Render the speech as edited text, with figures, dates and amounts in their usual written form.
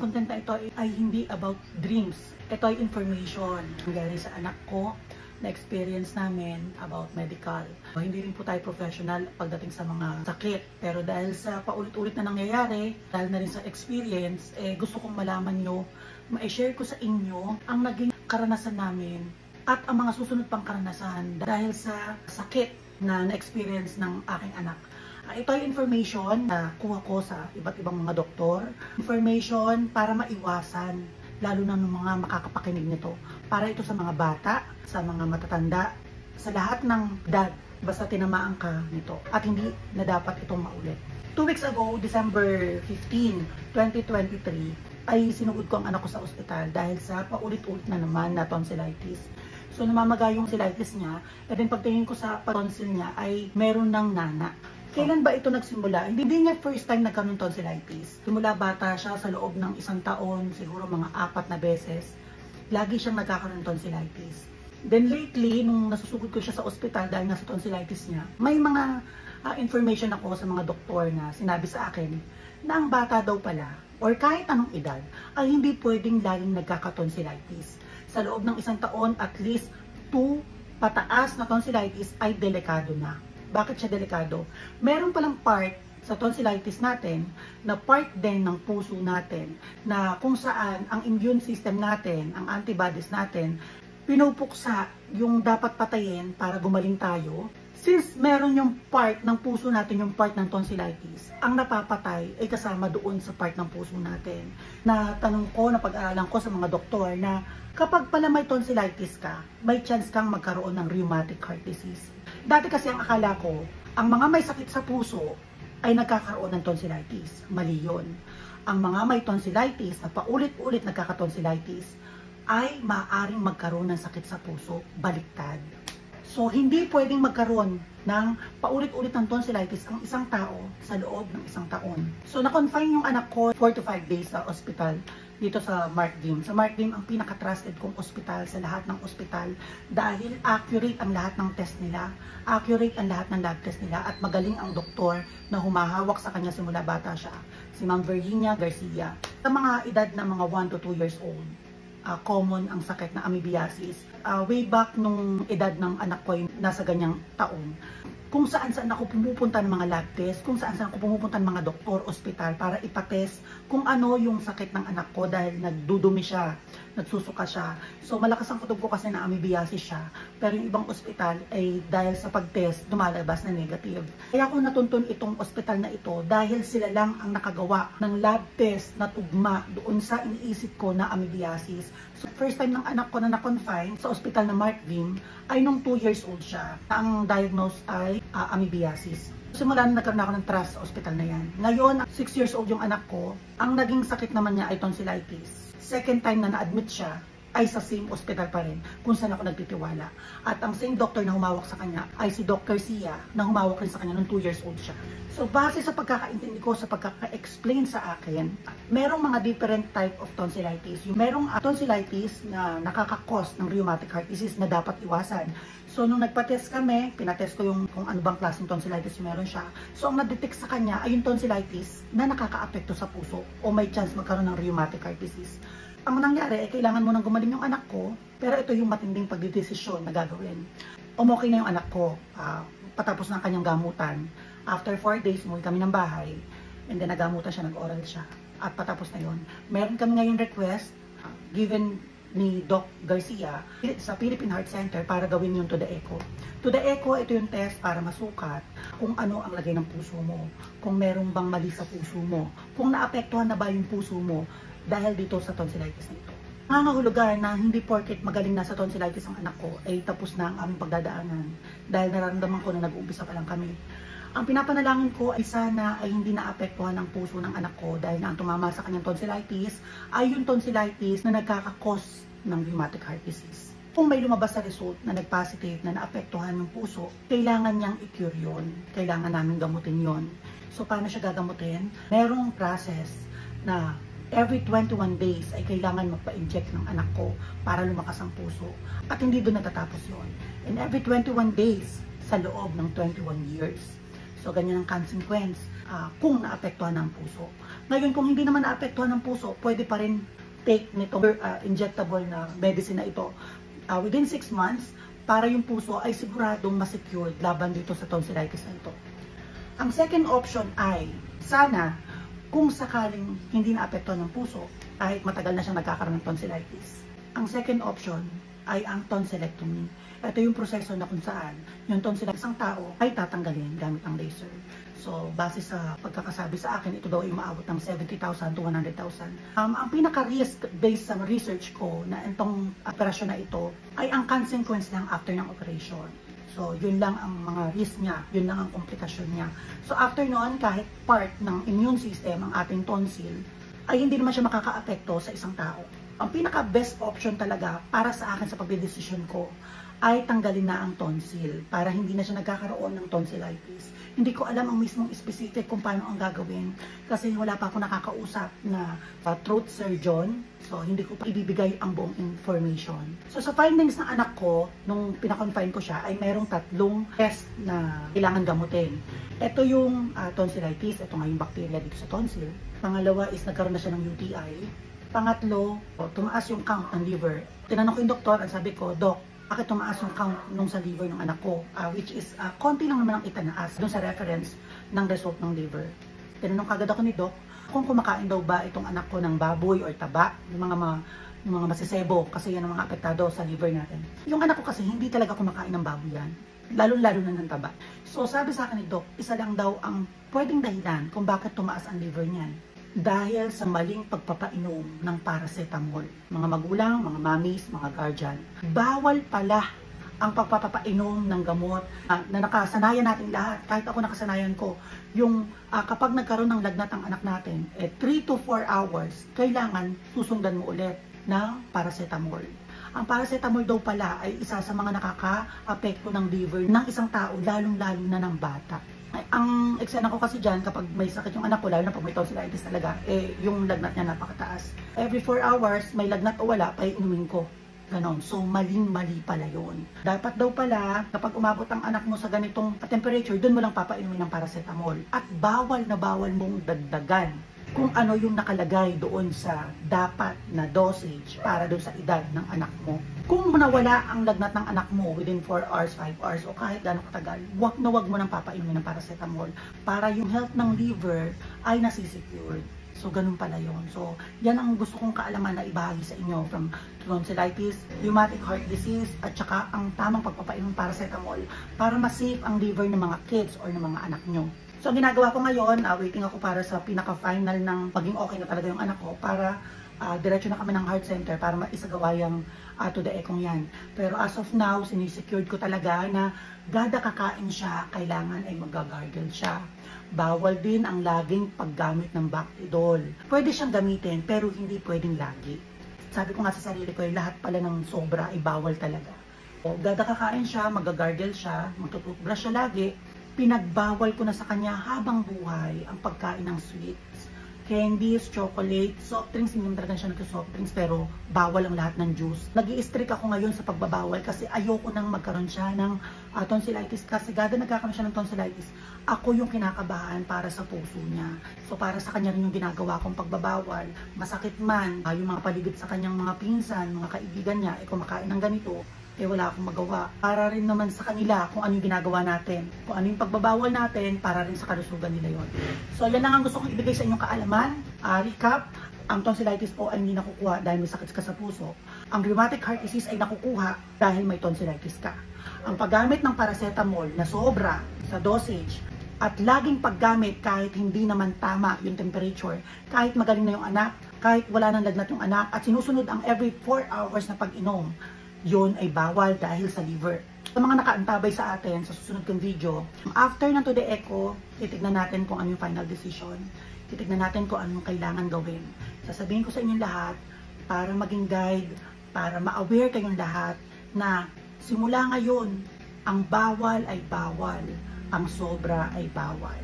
content na ito ay hindi about dreams. Ito ay information nangyari sa anak ko na experience namin about medical. Hindi rin po tayo professional pagdating sa mga sakit. Pero dahil sa paulit-ulit na nangyayari, dahil na rin sa experience, gusto kong malaman nyo, ma-share ko sa inyo ang naging karanasan namin at ang mga susunod pang karanasan dahil sa sakit na na-experience ng aking anak. Ito ay information na kuha ko sa iba't ibang mga doktor. Information para maiwasan, lalo na ng mga makakapakinig nito. Para ito sa mga bata, sa mga matatanda, sa lahat ng edad, basta tinamaan ka nito. At hindi na dapat itong maulit. 2 weeks ago, December 15, 2023, ay sinugod ko ang anak ko sa ospital dahil sa paulit-ulit na naman na tonsillitis. So namamaga yung tonsillitis niya, and then pagtingin ko sa tonsil niya ay meron ng nana. Kailan ba ito nagsimula? Hindi niya first time nagkaroon ng tonsillitis. Simula bata siya sa loob ng 1 taon, siguro mga 4 na beses, lagi siyang nagkakaroon ng tonsillitis. Then lately, nung nasusugod ko siya sa ospital dahil nga sa tonsillitis niya, may mga information ako sa mga doktor na sinabi sa akin na ang bata daw pala, or kahit anong edad, ay hindi pwedeng laging nagkakatonsillitis. Sa loob ng 1 taon, at least 2 pataas na tonsillitis ay delikado na. Bakit siya delikado? Meron palang part sa tonsillitis natin na part din ng puso natin na kung saan ang immune system natin, ang antibodies natin, pinupuksa yung dapat patayin para gumaling tayo. Since meron yung part ng puso natin, yung part ng tonsillitis, ang napapatay ay kasama doon sa part ng puso natin. Na tanong ko, napag-aralan ko sa mga doktor na kapag pala may tonsillitis ka, may chance kang magkaroon ng rheumatic heart disease. Dati kasi ang akala ko, ang mga may sakit sa puso ay nagkakaroon ng tonsillitis. Mali yun. Ang mga may tonsillitis na paulit-ulit nagkakatonsillitis ay maaaring magkaroon ng sakit sa puso, baliktad. So, hindi pwedeng magkaroon ng paulit-ulit ng tonsillitis ang isang tao sa loob ng 1 taon. So, na-confine yung anak ko 4 to 5 days sa ospital dito sa Markdim. Sa Markdim, ang pinaka-trusted kong ospital sa lahat ng ospital dahil accurate ang lahat ng test nila, accurate ang lahat ng lab test nila, at magaling ang doktor na humahawak sa kanya simula bata siya, si Ma'am Virginia Garcia. Sa mga edad na mga 1 to 2 years old, common ang sakit na amoebiasis. Way back nung edad ng anak ko ay nasa ganyang taon, kung saan ako pumupunta ng mga lab test, kung saan ako pumupunta ng mga doktor, ospital para ipatest kung ano yung sakit ng anak ko dahil nagdudumi siya, nagsusuka siya. So malakas ang kutob ko kasi na amoebiasis siya, pero yung ibang ospital ay dahil sa pag-test lumalabas na negative. Kaya ako natuntun itong ospital na ito dahil sila lang ang nakagawa ng lab test na tugma doon sa iniisip ko na amoebiasis. So first time ng anak ko na na-confine sa ospital na Markdim ay nung 2 years old siya. Ang diagnose ay amoebiasis. Simula na nagkaroon ako ng trust sa ospital na yan. Ngayon, 6 years old yung anak ko, ang naging sakit naman niya ay tonsillitis. Second time na na-admit siya ay sa same hospital pa rin kung saan ako nagtitiwala. At ang same doctor na humawak sa kanya ay si Dr. Sia na humawak rin sa kanya nung 2 years old siya. So base sa pagkakaintindi ko, sa pagkaka-explain sa akin, merong mga different type of tonsillitis. Yung merong tonsillitis na nakakakos ng rheumatic heart disease na dapat iwasan. So nung nagpa-test kami, pinatest ko yung kung ano bang klaseng tonsillitis yung meron siya. So ang na-detect sa kanya ay yung tonsillitis na nakaka-apekto sa puso o may chance magkaroon ng rheumatic heart disease. Ang nangyari ay kailangan mo nang gumaling yung anak ko, pero ito yung matinding pagdidesisyon na gagawin. Okay na yung anak ko, patapos ng kanyang gamutan. After 4 days, umuwi kami ng bahay, and then nagamutan siya, nag-oral siya. At patapos na yun, meron kami ngayon request, given ni Doc Garcia sa Philippine Heart Center para gawin yung to the echo. To the echo, ito yung test para masukat kung ano ang lagay ng puso mo, kung meron bang mali sa puso mo, kung naapektuhan na ba yung puso mo dahil dito sa tonsillitis na ito. Nangangahulugan na hindi porket magaling na sa tonsillitis ang anak ko ay tapos na ang aming pagdadaanan dahil nararamdaman ko na nag-uumpisa pa lang kami. Ang pinapanalangin ko ay sana ay hindi naapektuhan ang puso ng anak ko dahil na ang tumama sa kanyang tonsillitis ay yung tonsillitis na nagkakakos ng rheumatic heart disease. Kung may lumabas sa result na nag-positive na naapektuhan ng puso, kailangan niyang i-cure yun. Kailangan namin gamutin yon. So paano siya gagamutin? Merong process na every 21 days ay kailangan magpa-inject ng anak ko para lumakas ang puso. At hindi doon natatapos yon. And every 21 days sa loob ng 21 years. So ganyan ang consequence kung naapektuhan ng puso. Ngayon, kung hindi naman naapektuhan ng puso, pwede pa rin take nito injectable na medicine na ito within 6 months para yung puso ay siguradong ma-secured laban dito sa tonsillitis na ito. Ang second option ay sana kung sakaling hindi naapektuhan ng puso kahit matagal na siya nagkakaroon ng tonsillitis. Ang second option ay ang tonsillectomy. Ito yung proseso na kung saan yung tonsillitis ng tao ay tatanggalin gamit ang laser. So, base sa pagkakasabi sa akin, ito daw ay umaabot ng 70,000 to 100,000. Ang pinaka-risk based sa research ko na itong operasyon na ito ay ang consequence lang after ng operation. So, yun lang ang mga risk niya, yun lang ang komplikasyon niya. So, after noon, kahit part ng immune system, ang ating tonsil, ay hindi naman siya makaka-apekto sa isang tao. Ang pinaka-best option talaga para sa akin sa pagdedesisyon ko ay tanggalin na ang tonsil para hindi na siya nagkakaroon ng tonsillitis. Hindi ko alam ang mismong specific kung paano ang gagawin kasi wala pa ako nakakausap na throat surgeon. So, hindi ko pa ibibigay ang buong information. So, sa findings ng anak ko, nung pinakonfine ko siya, ay merong 3 test na kailangan gamutin. Ito yung tonsillitis, ito nga yung bacteria dito sa tonsil. Pangalawa is nagkaroon na siya ng UTI. Pangatlo, tumaas yung count ng liver. Tinanong ko yung doktor, ang sabi ko, Dok, bakit tumaas yung count nung sa liver ng anak ko? Which is, konti lang naman ang itanaas dun sa reference ng result ng liver. Tinanong kagad ako ni Doc, kung kumakain daw ba itong anak ko ng baboy or taba, yung mga masisebo, kasi yan ang mga apektado sa liver natin. Yung anak ko kasi, hindi talaga kumakain ng baboy yan. Lalo-lalo na ng taba. So, sabi sa akin ni Doc, isa lang daw ang pwedeng dahilan kung bakit tumaas ang liver niyan. Dahil sa maling pagpapainom ng paracetamol. Mga magulang, mga mamis, mga guardian. Bawal pala ang pagpapainom ng gamot na nakasanayan natin lahat. Kahit ako nakasanayan ko. Yung kapag nagkaroon ng lagnat ang anak natin, 3 to 4 hours, kailangan susundan mo ulit ng paracetamol. Ang paracetamol daw pala ay isa sa mga nakaka-apekto ng liver ng isang tao, lalong-lalo na ng bata. Ang eksena ko kasi dyan, kapag may sakit yung anak ko, lalo na pag may tonsillitis talaga, yung lagnat niya napakataas. Every 4 hours, may lagnat o wala, paiinumin ko. Ganon. So, maling-mali pala yun. Dapat daw pala, kapag umabot ang anak mo sa ganitong temperature, dun mo lang papainumin ng paracetamol. At bawal na bawal mong dagdagan kung ano yung nakalagay doon sa dapat na dosage para doon sa edad ng anak mo. Kung nawala ang lagnat ng anak mo within 4 hours, 5 hours, o kahit gano'ng katagal, wag mo nang papainumin ng paracetamol para yung health ng liver ay nasisecured. So, ganun pala yun. So, yan ang gusto kong kaalaman na ibahagi sa inyo from tonsillitis, rheumatic heart disease, at saka ang tamang pagpapainom ng paracetamol para ma-safe ang liver ng mga kids or ng mga anak nyo. So, ang ginagawa ko ngayon, waiting ako para sa pinaka-final ng paging okay na talaga yung anak ko para diretso na kami ng heart center para maisagawa yung to the echo yan. Pero as of now, sinisecured ko talaga na gada kakain siya, kailangan ay mag-gargle siya. Bawal din ang laging paggamit ng Bactidol. Pwede siyang gamitin, pero hindi pwedeng lagi. Sabi ko nga sa sarili ko, lahat pala ng sobra ay bawal talaga. O, gada kakain siya, mag-gargle siya, magtututbrush siya lagi. Pinagbawal ko na sa kanya habang buhay ang pagkain ng sweets, candies, chocolate, soft drinks. Hindi talaga siya nagka-soft drinks pero bawal ang lahat ng juice. Nag-i-strict ako ngayon sa pagbabawal kasi ayoko nang magkaroon siya ng tonsillitis kasi gada nagkakaroon siya ng tonsillitis, ako yung kinakabahan para sa puso niya. So para sa kanya rin yung ginagawa kong pagbabawal. Masakit man, yung mga paligid sa kanyang mga pinsan, mga kaibigan niya, kumakain ng ganito, wala akong magawa. Para rin naman sa kanila kung ano yung ginagawa natin. Kung ano yung pagbabawal natin, para rin sa kalusugan nila yon. So, yan lang ang gusto kong ibigay sa inyong kaalaman. Recap, ang tonsillitis po ay hindi nakukuha dahil may sakit ka sa puso. Ang rheumatic heart disease ay nakukuha dahil may tonsillitis ka. Ang paggamit ng paracetamol na sobra sa dosage at laging paggamit kahit hindi naman tama yung temperature, kahit magaling na yung anak, kahit wala nang lagnat yung anak, at sinusunod ang every 4 hours na pag-inom, yun ay bawal dahil sa liver. Sa mga nakaantabay sa atin sa susunod kong video, after ng To The Echo, titignan natin kung ano yung final decision. Titignan natin kung anong kailangan gawin. Sasabihin ko sa inyong lahat para maging guide, para ma-aware kayong lahat na simula ngayon, ang bawal ay bawal, ang sobra ay bawal.